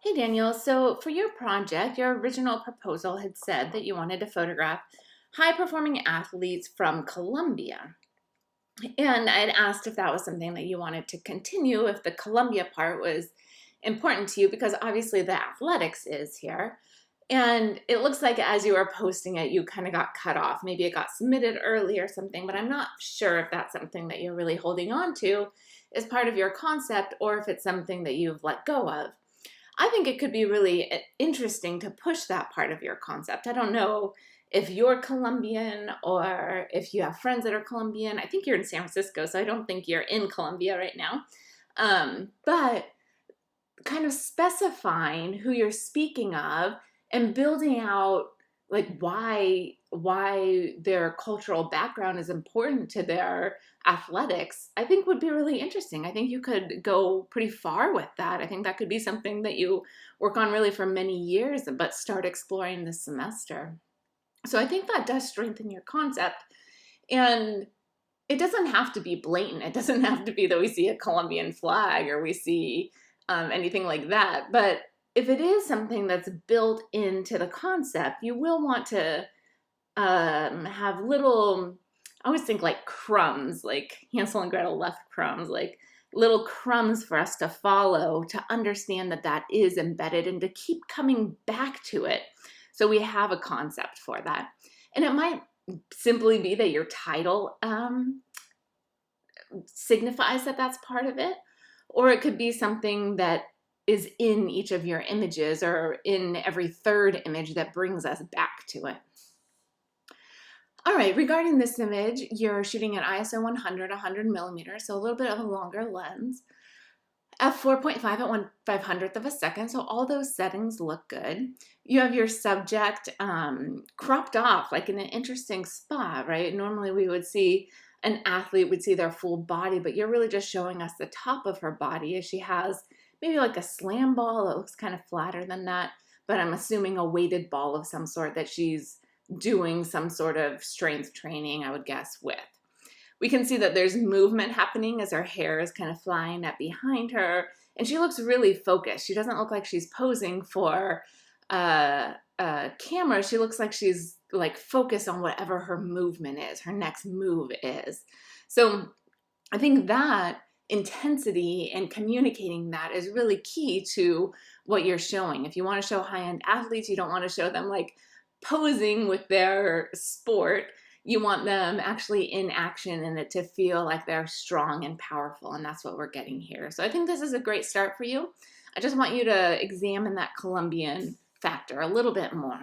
Hey Daniel, so for your project, your original proposal had said that you wanted to photograph high performing athletes from Colombia. And I'd asked if that was something that you wanted to continue, if the Colombia part was important to you, because obviously the athletics is here. And it looks like as you were posting it, you kind of got cut off. Maybe it got submitted early or something, but I'm not sure if that's something that you're really holding on to as part of your concept or if it's something that you've let go of. I think it could be really interesting to push that part of your concept. I don't know if you're Colombian or if you have friends that are Colombian. I think you're in San Francisco, so I don't think you're in Colombia right now. But kind of specifying who you're speaking of and building out like why their cultural background is important to their athletics, I think would be really interesting. I think you could go pretty far with that. I think that could be something that you work on really for many years, but start exploring this semester. So I think that does strengthen your concept. And it doesn't have to be blatant. It doesn't have to be that we see a Colombian flag or we see anything like that. But if it is something that's built into the concept, you will want to have little, I always think like crumbs, like Hansel and Gretel left crumbs, like little crumbs for us to follow to understand that that is embedded and to keep coming back to it. So we have a concept for that. And it might simply be that your title signifies that that's part of it, or it could be something that is in each of your images or in every third image that brings us back to it. All right, regarding this image, you're shooting at ISO 100 millimeters, so a little bit of a longer lens. F4.5 at 1/500th of a second, so all those settings look good. You have your subject cropped off, like in an interesting spot, right? Normally we would see an athlete would see their full body, but you're really just showing us the top of her body as she has maybe like a slam ball that looks kind of flatter than that, but I'm assuming a weighted ball of some sort that she's doing some sort of strength training, I would guess, with. We can see that there's movement happening as her hair is kind of flying up behind her, and she looks really focused. She doesn't look like she's posing for a camera. She looks like she's like focused on whatever her movement is, her next move is. So I think that intensity and communicating that is really key to what you're showing. If you want to show high-end athletes, you don't want to show them like posing with their sport. You want them actually in action and it to feel like they're strong and powerful, and that's what we're getting here. So I think this is a great start for you. I just want you to examine that Colombian factor a little bit more.